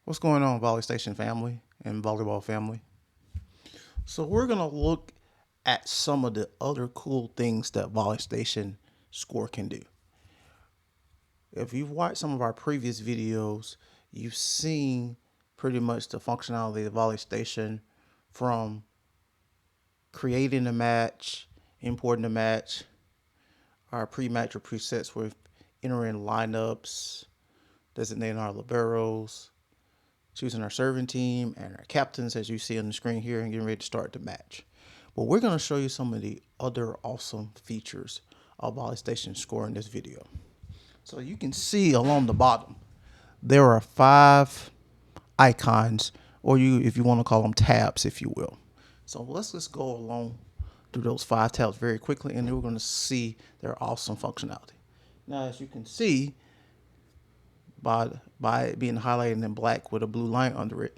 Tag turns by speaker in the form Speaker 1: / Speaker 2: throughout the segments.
Speaker 1: What's going on, VolleyStation family and volleyball family? So we're gonna look at some of the other cool things that VolleyStation Score can do. If you've watched some of our previous videos, you've seen pretty much the functionality of VolleyStation, from creating a match, importing a match, our pre-match or presets with entering lineups, designating our liberos, choosing our serving team and our captains, as you see on the screen here, and getting ready to start the match. But we're going to show you some of the other awesome features of VolleyStation Score in this video. So you can see along the bottom, there are 5 icons, or if you want to call them tabs, if you will. So let's just go along through those 5 tabs very quickly, and then we're going to see their awesome functionality. Now, as you can see, by it being highlighted in black with a blue line under it,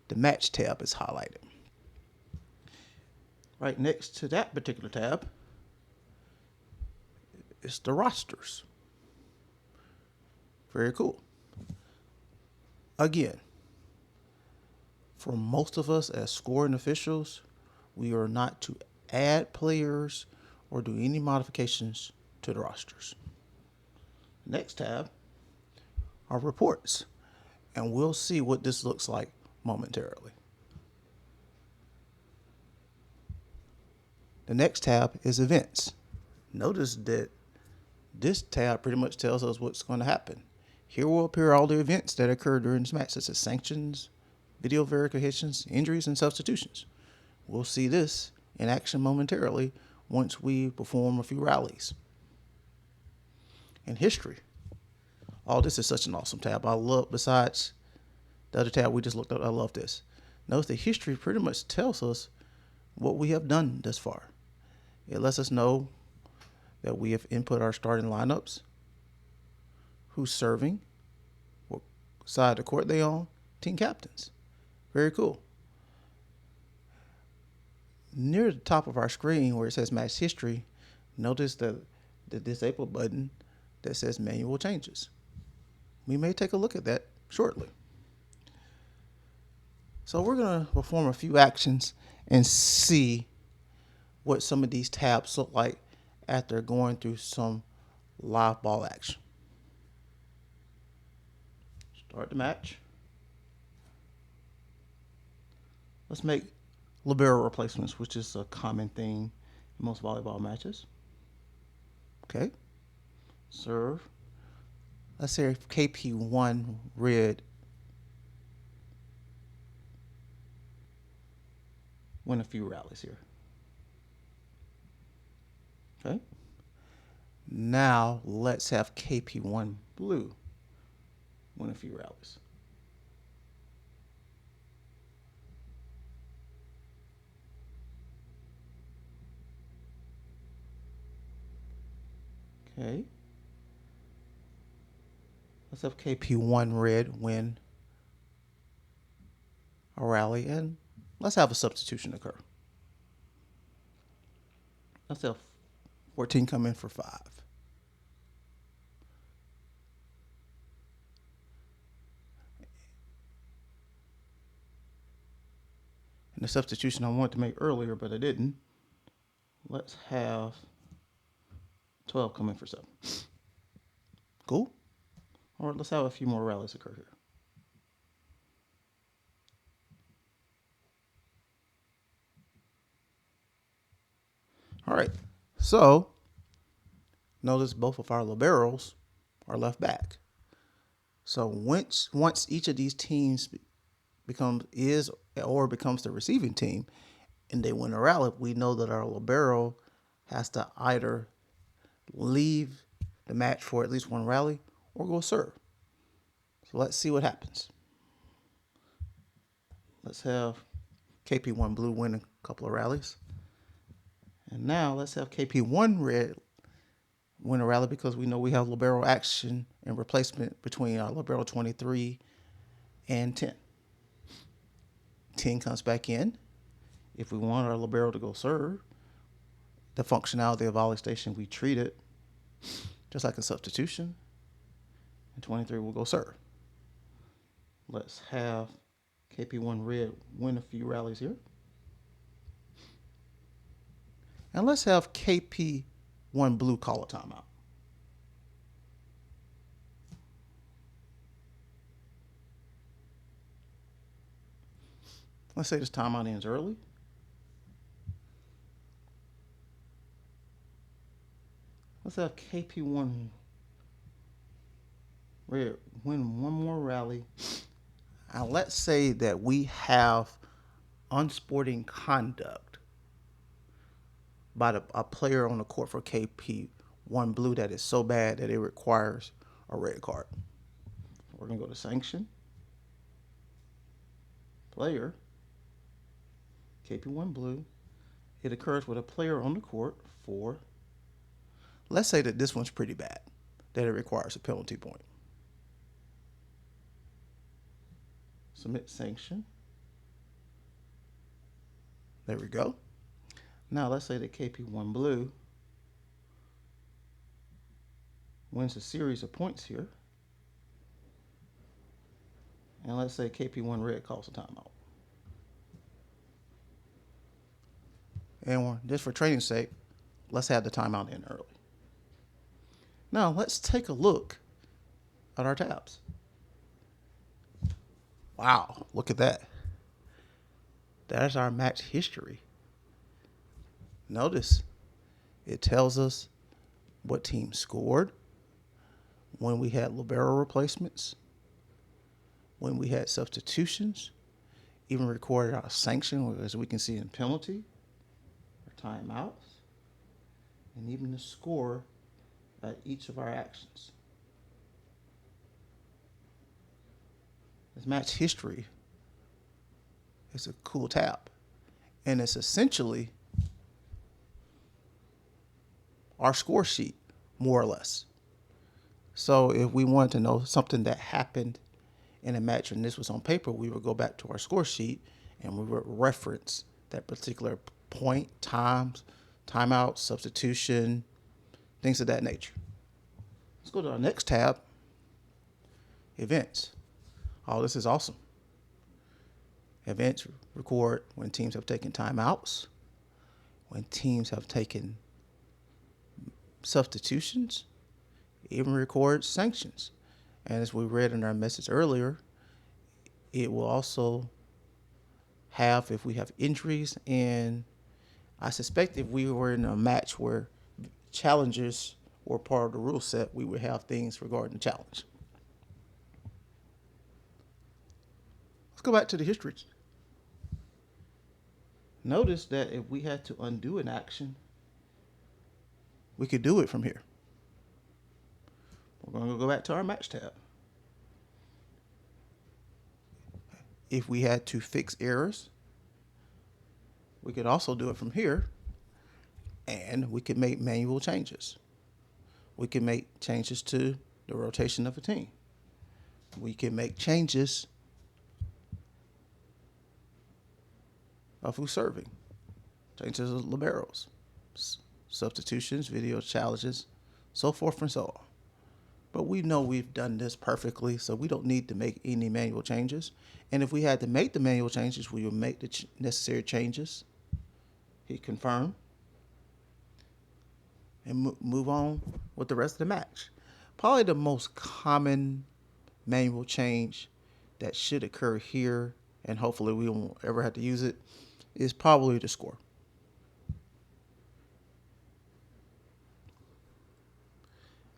Speaker 1: the match tab is highlighted. Right next to that particular tab is the rosters. Very cool. Again, for most of us as scoring officials, we are not to add players or do any modifications to the rosters. Next tab are reports, and we'll see what this looks like momentarily. The next tab is events. Notice that this tab pretty much tells us what's going to happen. Here will appear all the events that occur during this match, such as sanctions, video verifications, injuries, and substitutions. We'll see this in action momentarily once we perform a few rallies. In history, oh, this is such an awesome tab. I love, besides the other tab we just looked at, I love this. Notice the history pretty much tells us what we have done thus far. It lets us know that we have input our starting lineups, who's serving, what side of the court they on, team captains. Very cool. Near the top of our screen where it says match history, notice the disable button that says manual changes. We may take a look at that shortly. So we're going to perform a few actions and see what some of these tabs look like after going through some live ball action. Start the match. Let's make libero replacements, which is a common thing in most volleyball matches. Okay. Serve. Let's say KP1 red win a few rallies here. Okay. Now let's have KP1 blue win a few rallies. Okay. Let's have KP1 red win a rally, and let's have a substitution occur. Let's have 14 come in for 5. And the substitution I wanted to make earlier, but I didn't. Let's have 12 come in for 7. Cool. All right, let's have a few more rallies occur here. All right, so notice both of our liberos are left back. So once each of these teams becomes the receiving team and they win a rally, we know that our libero has to either leave the match for at least one rally or go serve. So let's see what happens. Let's have KP1 blue win a couple of rallies. And now let's have KP1 red win a rally, because we know we have libero action and replacement between our libero 23 and 10. 10 comes back in. If we want our libero to go serve, the functionality of VolleyStation, we treat it just like a substitution, and 23 will go serve. Let's have KP1 Red win a few rallies here. And let's have KP1 Blue call a timeout. Let's say this timeout ends early. Let's have KP1 Red win one more rally. And let's say that we have unsporting conduct by a player on the court for KP1 Blue that is so bad that it requires a red card. We're going to go to sanction, player, KP1 Blue. It occurs with a player on the court for, let's say that this one's pretty bad, that it requires a penalty point. Submit sanction. There we go. Now let's say that KP1 Blue wins a series of points here. And let's say KP1 Red calls a timeout. And just for training's sake, let's have the timeout in early. Now let's take a look at our tabs. Wow, look at that. That's our match history. Notice it tells us what team scored, when we had libero replacements, when we had substitutions, even recorded our sanction, as we can see in penalty, or timeouts, and even the score at each of our actions. This match history is a cool tab, and it's essentially our score sheet, more or less. So if we wanted to know something that happened in a match and this was on paper, we would go back to our score sheet and we would reference that particular point, times, timeout, substitution, things of that nature. Let's go to our next tab, events. Oh, this is awesome. Events record when teams have taken timeouts, when teams have taken substitutions, even record sanctions. And as we read in our message earlier, it will also have if we have injuries, and I suspect if we were in a match where challenges were part of the rule set, we would have things regarding the challenge. Let's go back to the history. Notice that if we had to undo an action, we could do it from here. We're going to go back to our match tab. If we had to fix errors, we could also do it from here, and we could make manual changes. We can make changes to the rotation of a team. We can make changes of who's serving, changes of liberos, substitutions, video challenges, so forth and so on. But we know we've done this perfectly, so we don't need to make any manual changes. And if we had to make the manual changes, we would make the necessary changes, hit confirm, and move on with the rest of the match. Probably the most common manual change that should occur here, and hopefully we won't ever have to use it, is probably the score.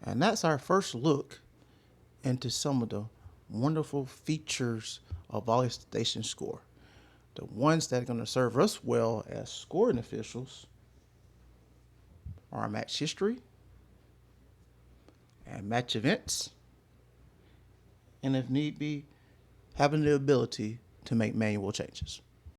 Speaker 1: And that's our first look into some of the wonderful features of VolleyStation Score. The ones that are going to serve us well as scoring officials are match history and match events, and if need be, having the ability to make manual changes.